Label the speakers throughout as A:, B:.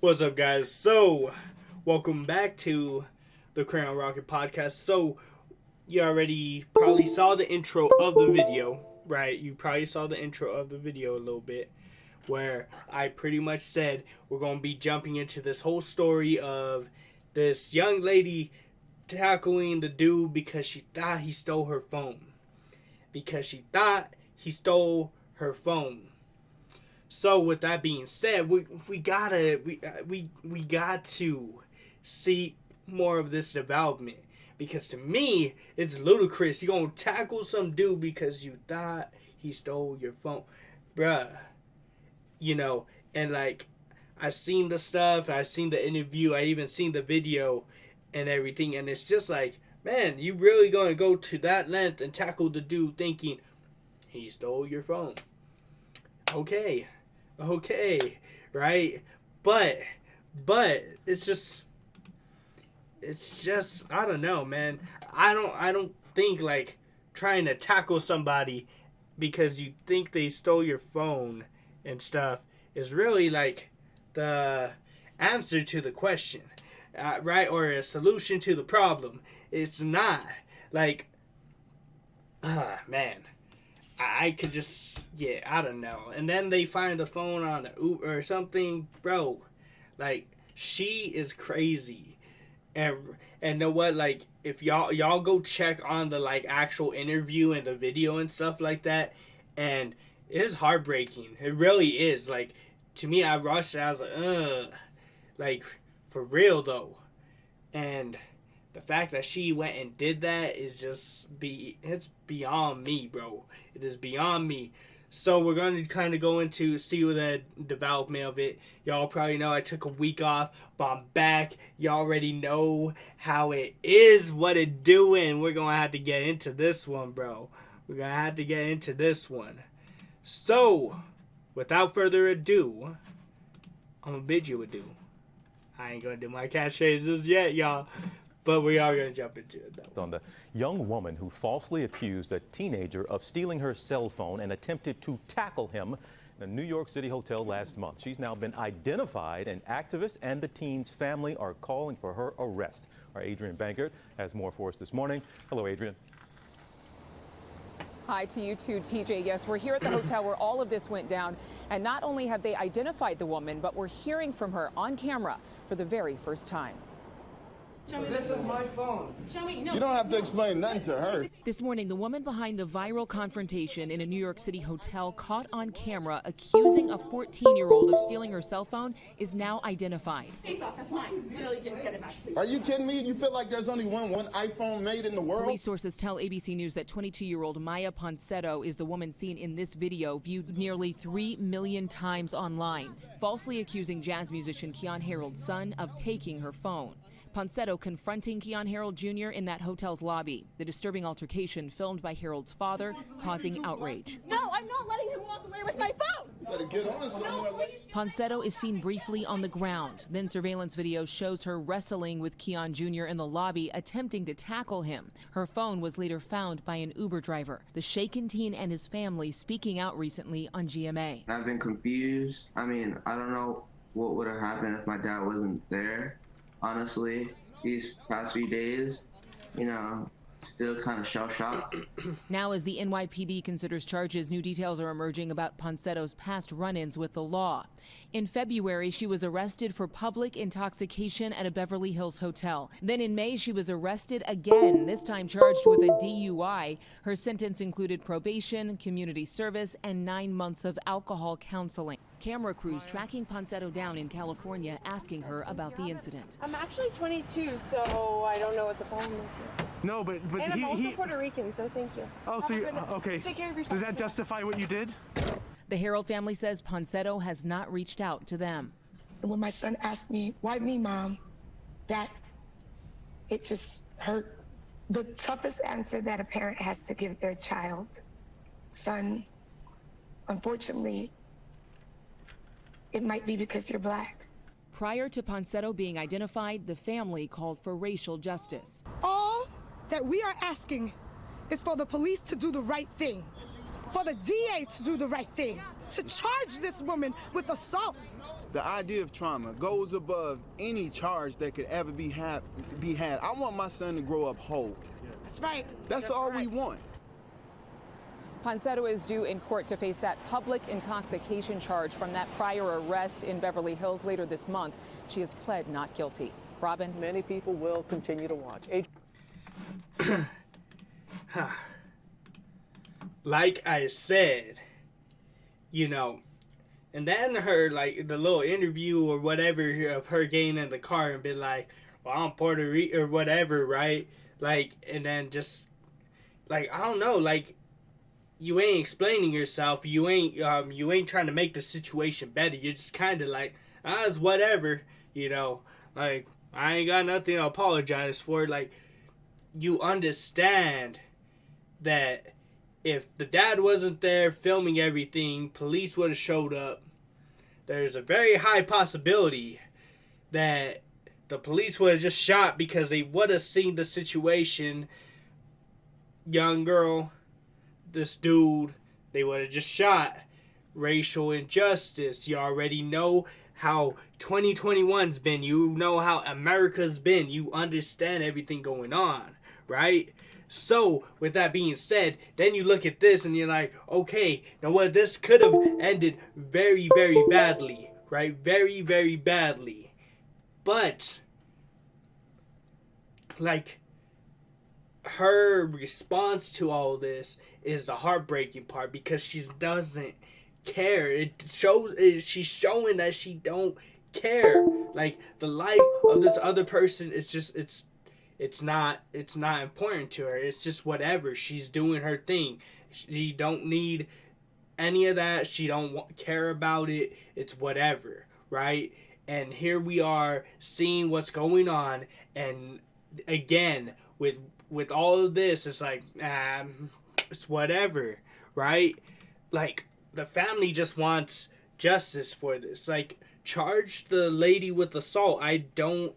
A: What's up, guys? So, welcome back to the Krayonn Rocket Podcast. So, you already probably saw the intro of the video, right? You probably saw the intro of the video a little bit, where I pretty much said we're going to be jumping into this whole story of this young lady tackling the dude because she thought he stole her phone. So with that being said, we got to see more of this development, because to me it's ludicrous. You gonna tackle some dude because you thought he stole your phone, bruh. You know, and like, I seen the stuff, I seen the interview, I even seen the video and everything, and it's just like, man, you really gonna go to that length and tackle the dude thinking he stole your phone? Okay, right? But it's just I don't know, man. I don't think like trying to tackle somebody because you think they stole your phone and stuff is really like the answer to the question, right? Or a solution to the problem. It's not. Like, man, I could just, yeah, I don't know. And then they find the phone on the Uber or something, bro. Like, she is crazy. And know what? Like, if y'all go check on the like actual interview and the video and stuff like that, and it is heartbreaking. It really is. Like, to me, I rushed it. I was like, ugh. Like, for real though. And the fact that she went and did that is just it's beyond me, bro. It is beyond me. So we're going to kind of go into see the development of it. Y'all probably know I took a week off, but I'm back. You already know how it is, what it doing. We're going to have to get into this one, bro. We're going to have to get into this one. So, without further ado, I'm going to bid you adieu. I ain't going to do my catchphrase just yet, y'all. But we are going to jump into it, though.
B: On the young woman who falsely accused a teenager of stealing her cell phone and attempted to tackle him in a New York City hotel last month. She's now been identified, and activists and the teen's family are calling for her arrest. Our Adrian Bankert has more for us this morning. Hello, Adrian.
C: Hi to you too, TJ. Yes, we're here at the hotel where all of this went down. And not only have they identified the woman, but we're hearing from her on camera for the very first time.
A: This is my phone.
D: Show me. No.
E: You don't have to explain nothing to her.
C: This morning, the woman behind the viral confrontation in a New York City hotel caught on camera accusing a 14-year-old of stealing her cell phone is now identified.
D: Face off, that's mine. Literally get it back.
E: Are you kidding me? You feel like there's only one iPhone made in the world?
C: Police sources tell ABC News that 22-year-old Maya Ponsetto is the woman seen in this video, viewed nearly 3 million times online, falsely accusing jazz musician Krayonn Harold's son of taking her phone. Ponsetto confronting Krayonn Harold Jr. in that hotel's lobby. The disturbing altercation filmed by Harold's father, causing outrage.
D: No, I'm not letting him walk away with my phone.
E: Better get on somewhere.
C: Ponsetto is seen briefly on the ground. Then surveillance video shows her wrestling with Krayonn Jr. in the lobby, attempting to tackle him. Her phone was later found by an Uber driver. The shaken teen and his family speaking out recently on GMA.
F: I've been confused. I mean, I don't know what would have happened if my dad wasn't there. Honestly, these past few days, still kind of shell-shocked.
C: Now, as the NYPD considers charges, new details are emerging about Ponsetto's past run-ins with the law. In February, she was arrested for public intoxication at a Beverly Hills hotel. Then in May, she was arrested again, this time charged with a DUI. Her sentence included probation, community service, and 9 months of alcohol counseling. Camera crews tracking Ponsetto down in California, asking her about the incident.
G: I'm actually 22, so I don't know what the problem is here.
H: No, but
G: and I'm also Puerto Rican, so thank you.
H: Oh, so you, okay.
G: Take care of yourself.
H: Does that justify what you did?
C: The Harold family says Ponsetto has not reached out to them.
I: When my son asked me, why me, Mom, it just hurt. The toughest answer that a parent has to give their child, son, unfortunately, it might be because you're black.
C: Prior to Ponsetto being identified, the family called for racial justice.
J: All that we are asking is for the police to do the right thing, for the DA to do the right thing, to charge this woman with assault.
E: The idea of trauma goes above any charge that could ever be had. I want my son to grow up whole.
J: That's right.
E: That's all we want.
K: Ponsetto is due in court to face that public intoxication charge from that prior arrest in Beverly Hills later this month. She has pled not guilty. Robin?
L: Many people will continue to watch.
A: Like I said, you know, and then her, like, the little interview or whatever of her getting in the car and be like, well, I'm Puerto Rican or whatever, right? Like, and then just, like, I don't know, like, you ain't explaining yourself. You ain't trying to make the situation better. You're just kind of like, it's whatever, you know. Like, I ain't got nothing to apologize for. Like, you understand that if the dad wasn't there filming everything, police would have showed up. There's a very high possibility that the police would have just shot because they would have seen the situation. Young girl, this dude, they would have just shot. Racial injustice. You already know how 2021's been. You know how America's been. You understand everything going on, right? So, with that being said, then you look at this and you're like, okay, now what, this could have ended very, very badly, right? Very, very badly. But, like, her response to all this is the heartbreaking part because she doesn't care. It shows, she's showing that she don't care. Like, the life of this other person is just, it's not important to her. It's just whatever. She's doing her thing. She don't need any of that. She don't care about it. It's whatever, right? And here we are seeing what's going on, and again with all of this, it's like it's whatever, right? Like, the family just wants justice for this. Like, charge the lady with assault. I don't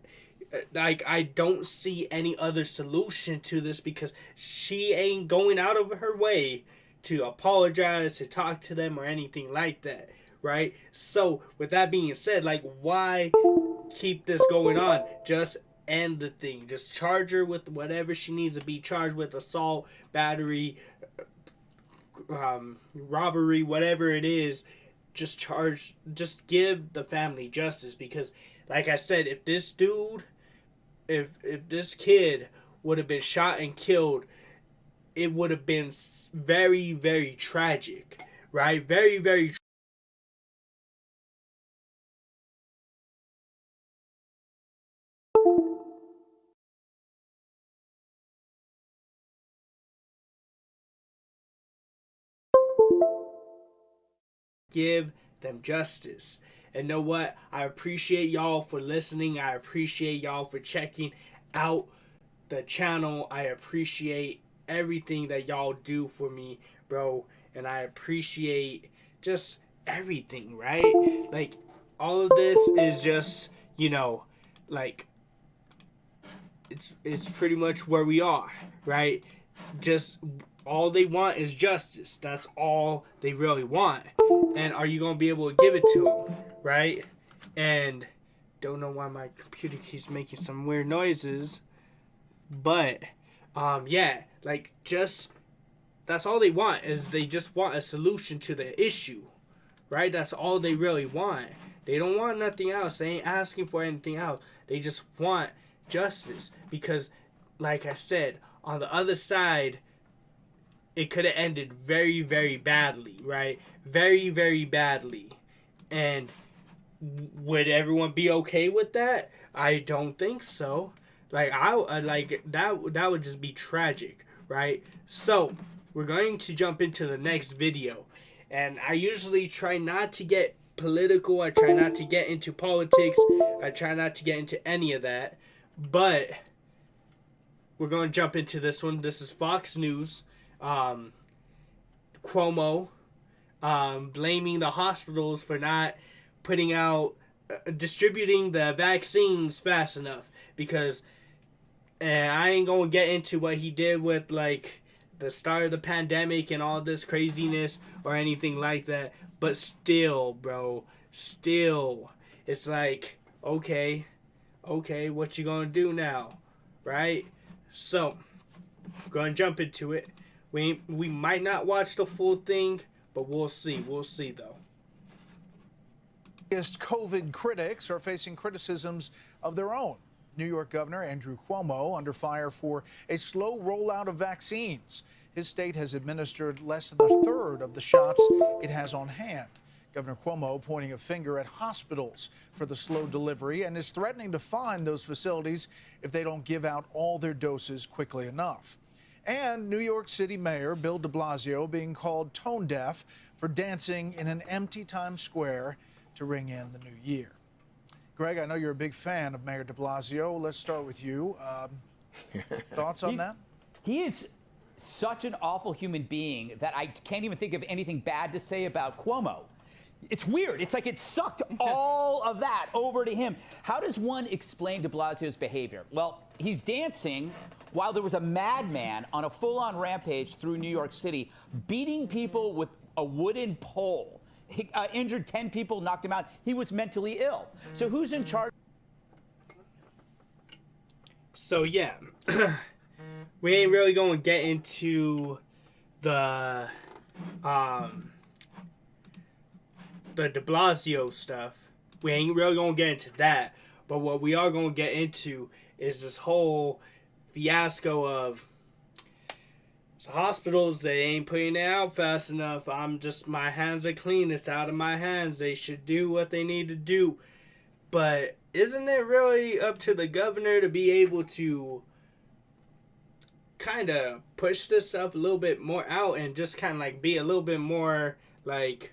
A: see any other solution to this because she ain't going out of her way to apologize, to talk to them, or anything like that, right? So, with that being said, like, why keep this going on? Just end the thing. Just charge her with whatever she needs to be charged with: assault, battery, robbery, whatever it is. Just give the family justice, because, like I said, if this dude, if this kid would have been shot and killed, it would have been very, very tragic, right? Very, very tragic. Give them justice. And know what? I appreciate y'all for listening. I appreciate y'all for checking out the channel. I appreciate everything that y'all do for me, bro. And I appreciate just everything, right? Like, all of this is just, you know, like, it's pretty much where we are, right? Just all they want is justice. That's all they really want. And are you going to be able to give it to them, right? And don't know why my computer keeps making some weird noises. But, yeah, like, just, that's all they want, is they just want a solution to the issue, right? That's all they really want. They don't want nothing else. They ain't asking for anything else. They just want justice. Because, like I said, on the other side, it could have ended very, very badly, right? Very, very badly. And would everyone be okay with that? I don't think so. Like, that would just be tragic, right? So, we're going to jump into the next video. And I usually try not to get political. I try not to get into politics. I try not to get into any of that. But we're going to jump into this one. This is Fox News. Cuomo blaming the hospitals for not putting out, distributing the vaccines fast enough, because, and I ain't gonna get into what he did with, like, the start of the pandemic and all this craziness or anything like that, but still, bro, still, it's like, okay, what you gonna do now, right? So, we're gonna jump into it. We might not watch the full thing, but we'll see. We'll see, though.
M: COVID critics are facing criticisms of their own. New York Governor Andrew Cuomo under fire for a slow rollout of vaccines. His state has administered less than a third of the shots it has on hand. Governor Cuomo pointing a finger at hospitals for the slow delivery and is threatening to fine those facilities if they don't give out all their doses quickly enough. And New York City Mayor Bill de Blasio being called tone deaf for dancing in an empty Times Square to ring in the new year. Greg, I know you're a big fan of Mayor de Blasio. Let's start with you. Thoughts on that?
N: He is such an awful human being that I can't even think of anything bad to say about Cuomo. It's weird. It's like it sucked all of that over to him. How does one explain de Blasio's behavior? Well, he's dancing while there was a madman on a full-on rampage through New York City, beating people with a wooden pole. He injured 10 people, knocked him out. He was mentally ill. So who's in charge?
A: So, yeah. We ain't really going to get into the de Blasio stuff. We ain't really going to get into that. But what we are going to get into is this whole fiasco of hospitals, they ain't putting it out fast enough. My hands are clean. It's out of my hands. They should do what they need to do. But isn't it really up to the governor to be able to kind of push this stuff a little bit more out and just kind of like be a little bit more like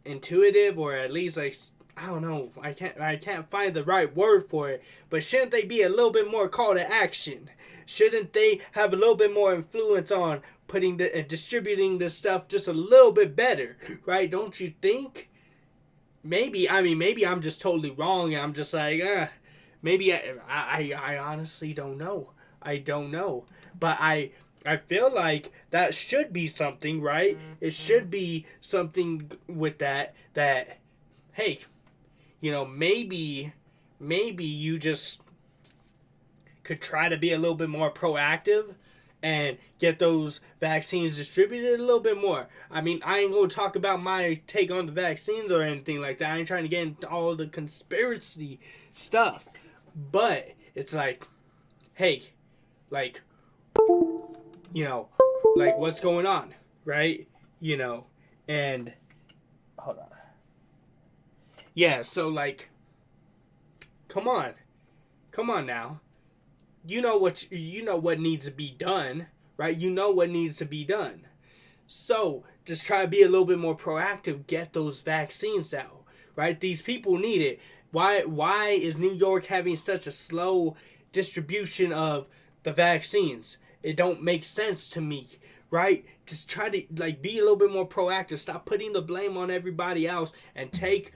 A: intuitive, or at least like, I don't know, I can't find the right word for it, but shouldn't they be a little bit more call to action? Shouldn't they have a little bit more influence on putting distributing this stuff just a little bit better, right? Don't you think? Maybe I'm just totally wrong, and I'm just like, maybe I honestly don't know. I don't know, but I feel like that should be something, right? It should be something with that, hey, you know, maybe you just could try to be a little bit more proactive and get those vaccines distributed a little bit more. I mean, I ain't going to talk about my take on the vaccines or anything like that. I ain't trying to get into all the conspiracy stuff. But it's like, hey, like, you know, like what's going on, right? You know, and hold on. Yeah, so like, come on now. You know what needs to be done, right? You know what needs to be done. So just try to be a little bit more proactive. Get those vaccines out, right? These people need it. Why is New York having such a slow distribution of the vaccines? It don't make sense to me, right? Just try to like be a little bit more proactive. Stop putting the blame on everybody else and just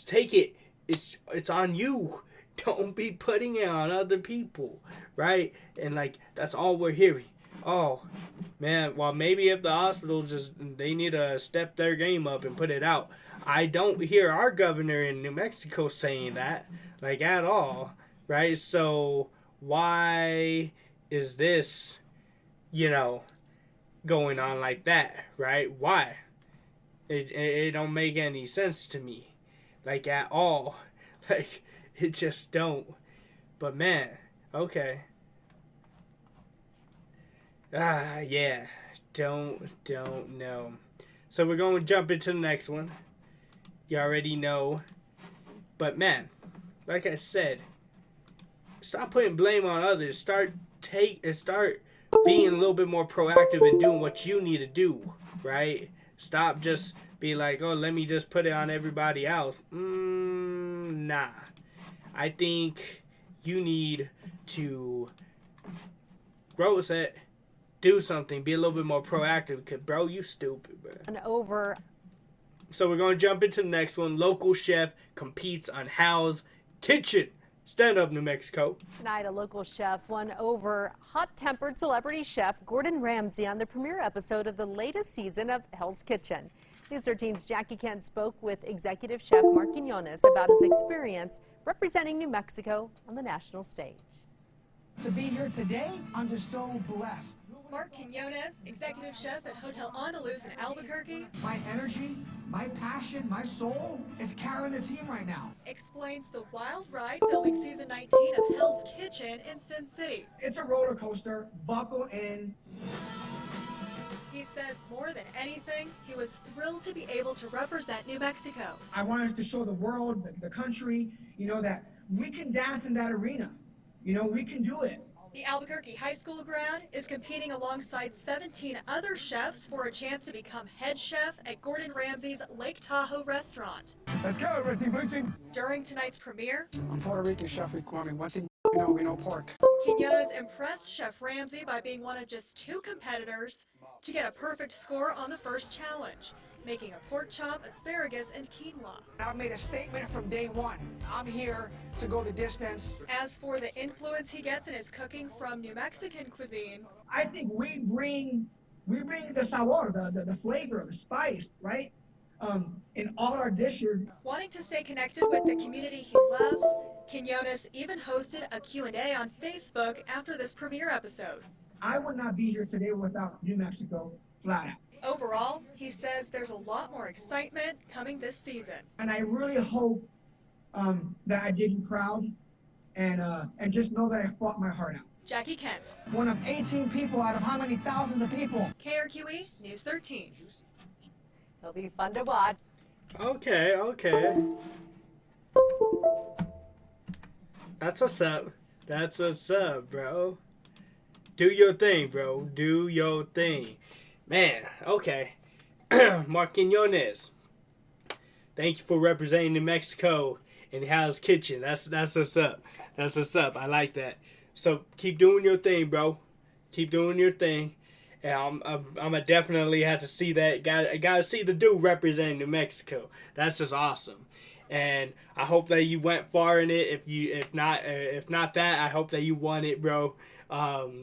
A: take it. It's on you. Don't be putting it on other people, right? And like that's all we're hearing. Oh man, well maybe if the hospitals they need to step their game up and put it out. I don't hear our governor in New Mexico saying that, like at all, right? So why is this, you know, going on like that, right? Why? It don't make any sense to me, like at all. Like it just don't. But man, okay. Yeah, don't know. So we're going to jump into the next one. You already know. But man, like I said, stop putting blame on others. Start being a little bit more proactive and doing what you need to do, right? Stop just be like, oh, let me just put it on everybody else. Nah. I think you need to grow a set, do something, be a little bit more proactive. Cause bro, you stupid, bro.
O: And over.
A: So we're going to jump into the next one. Local chef competes on Hell's Kitchen. Stand up, New Mexico.
O: Tonight, a local chef won over hot-tempered celebrity chef Gordon Ramsay on the premiere episode of the latest season of Hell's Kitchen. News 13's Jackie Kent spoke with executive chef Mark Quinones about his experience representing New Mexico on the national stage.
P: To be here today, I'm just so blessed.
Q: Mark Quinones, executive chef at Hotel Andaluz in Albuquerque.
P: My energy, my passion, my soul is carrying the team right now.
Q: Explains the wild ride filming season 19 of Hell's Kitchen in Sin City.
P: It's a roller coaster. Buckle in.
Q: He says more than anything, he was thrilled to be able to represent New Mexico.
P: I wanted to show the world, the country, that we can dance in that arena. We can do it.
Q: The Albuquerque High School grad is competing alongside 17 other chefs for a chance to become head chef at Gordon Ramsay's Lake Tahoe restaurant.
P: Let's go, Ritzy.
Q: During tonight's premiere,
P: I'm Puerto Rican chef with Kwame. One thing we know pork.
Q: Quinones impressed Chef Ramsay by being one of just 2 competitors to get a perfect score on the first challenge, making a pork chop, asparagus, and quinoa.
P: I've made a statement from day one. I'm here to go the distance.
Q: As for the influence he gets in his cooking from New Mexican cuisine,
P: I think we bring the sabor, the flavor, the spice, right? In all our dishes.
Q: Wanting to stay connected with the community he loves, Quinones even hosted a Q&A on Facebook after this premiere episode.
P: I would not be here today without New Mexico, flat out.
Q: Overall, he says there's a lot more excitement coming this season.
P: And I really hope that I did you proud and just know that I fought my heart out.
Q: Jackie Kent.
P: One of 18 people out of how many thousands of people?
Q: KRQE News 13.
O: It'll be fun to watch.
A: Okay. That's what's up, bro. Do your thing, bro. Do your thing. Man, okay. Mark Quinones. Thank you for representing New Mexico in Hell's Kitchen. That's what's up. That's what's up. I like that. So keep doing your thing, bro. Keep doing your thing. And I'm gonna definitely have to see that. Gotta see the dude representing New Mexico. That's just awesome. And I hope that you went far in it. If not that, I hope that you won it, bro.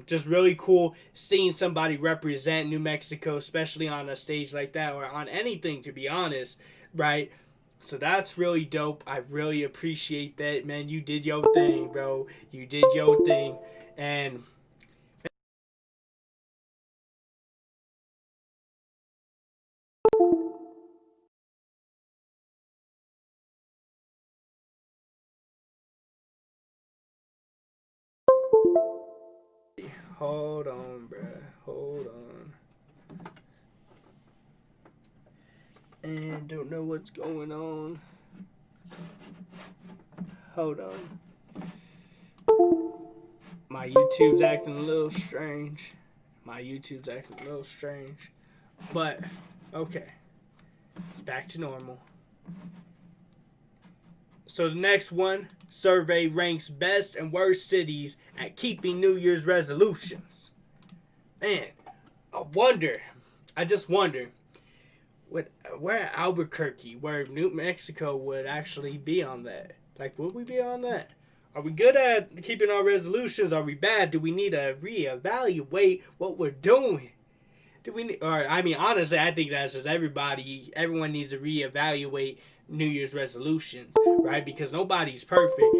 A: Just really cool seeing somebody represent New Mexico, especially on a stage like that, or on anything, to be honest, right? So that's really dope. I really appreciate that, man. You did your thing, bro. You did your thing. And hold on, bruh. Hold on. And don't know what's going on. Hold on. My YouTube's acting a little strange. But, okay. It's back to normal. So the next one, survey ranks best and worst cities at keeping New Year's resolutions. Man, I just wonder, where Albuquerque, where New Mexico would actually be on that. Like, would we be on that? Are we good at keeping our resolutions? Are we bad? Do we need to reevaluate what we're doing? Honestly, I think that's just everyone needs to reevaluate New Year's resolutions, right? Because nobody's perfect.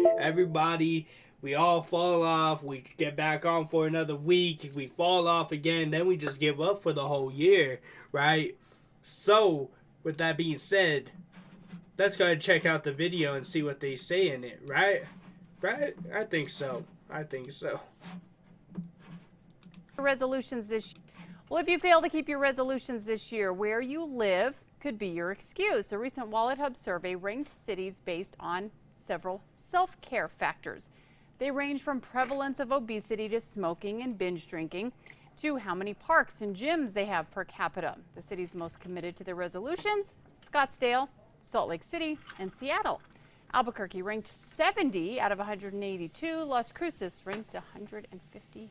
A: We all fall off. We get back on for another week. We fall off again. Then we just give up for the whole year, right? So, with that being said, let's go ahead and check out the video and see what they say in it, right? Right? I think so.
R: Resolutions this year. Well, if you fail to keep your resolutions this year, where you live could be your excuse. A recent WalletHub survey ranked cities based on several self-care factors. They range from prevalence of obesity to smoking and binge drinking to how many parks and gyms they have per capita. The cities most committed to their resolutions: Scottsdale, Salt Lake City, and Seattle. Albuquerque ranked 70 out of 182. Las Cruces ranked 152nd.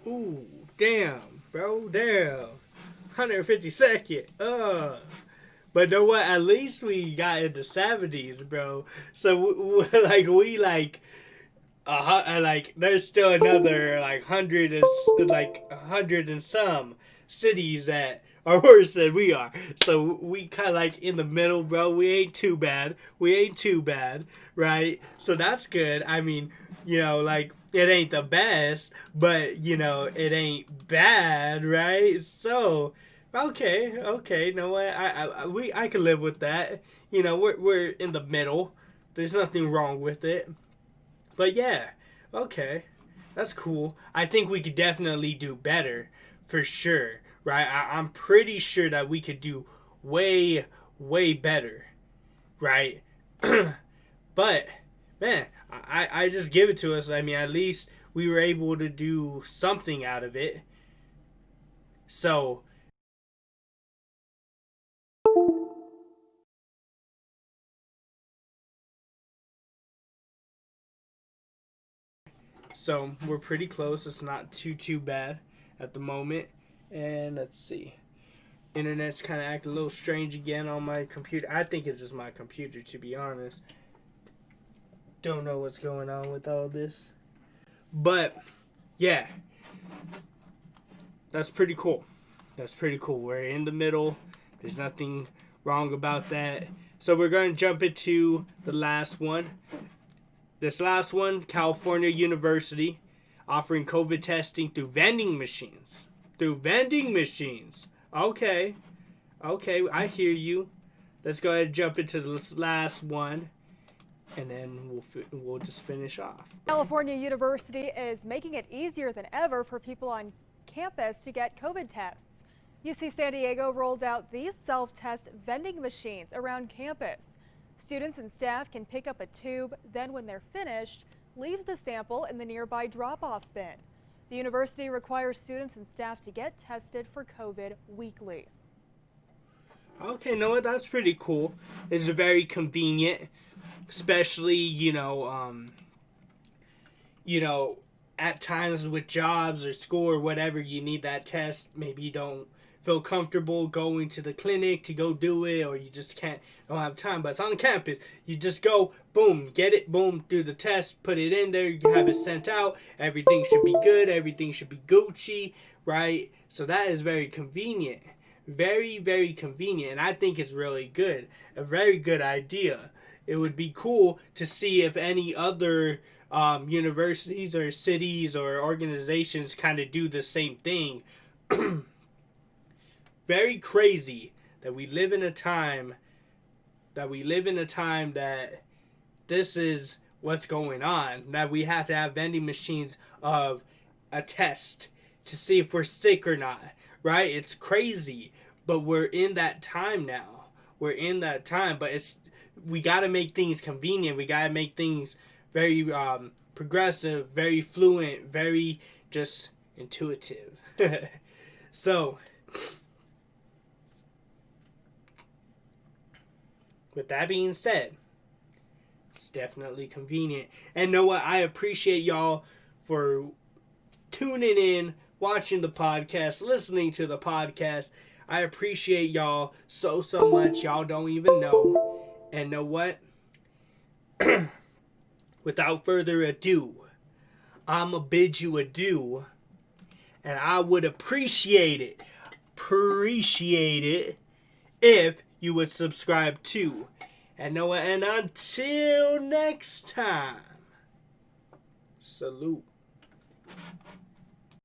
A: Ooh, damn, bro, damn. 152nd. But know what? At least we got in the 70s, bro. So there's still another 100 and some cities that are worse than we are. So we kind of like in the middle, bro. We ain't too bad. We ain't too bad, right? So that's good. I mean, like it ain't the best, but it ain't bad, right? So okay. You know what? I can live with that. We're in the middle. There's nothing wrong with it. But yeah, okay. That's cool. I think we could definitely do better, for sure, right? I'm pretty sure that we could do way, way better, right? But, man, I just give it to us. I mean, at least we were able to do something out of it. So, we're pretty close. It's not too bad at the moment. And let's see. Internet's kind of acting a little strange again on my computer. I think it's just my computer, to be honest. Don't know what's going on with all this. But, yeah. That's pretty cool. That's pretty cool. We're in the middle. There's nothing wrong about that. So we're going to jump into the last one. This last one, California University, offering COVID testing through vending machines. Okay, I hear you. Let's go ahead and jump into the last one, and then we'll just finish off.
Q: California University is making it easier than ever for people on campus to get COVID tests. UC San Diego rolled out these self-test vending machines around campus. Students and staff can pick up a tube, then when they're finished, leave the sample in the nearby drop-off bin. The university requires students and staff to get tested for COVID weekly.
A: Okay, know what? That's pretty cool. It's very convenient, especially, at times with jobs or school or whatever, you need that test. Maybe you don't feel comfortable going to the clinic to go do it, or you just don't have time. But it's on campus. You just go, boom, get it, boom, do the test, put it in there, you can have it sent out. Everything should be good. Everything should be Gucci, right? So that is very convenient. Very, very convenient. And I think it's really good. A very good idea. It would be cool to see if any other universities or cities or organizations kind of do the same thing. Very crazy that we live in a time that this is what's going on, that we have to have vending machines of a test to see if we're sick or not, right? It's crazy, but we're in that time now. But we got to make things convenient. We got to make things very progressive, very fluent, very just intuitive. So, with that being said, it's definitely convenient. And know what? I appreciate y'all for tuning in, watching the podcast, listening to the podcast. I appreciate y'all so much. Y'all don't even know. And know what? Without further ado, I'ma bid you adieu. And I would appreciate it if you would subscribe too. And know what? And until next time, salute.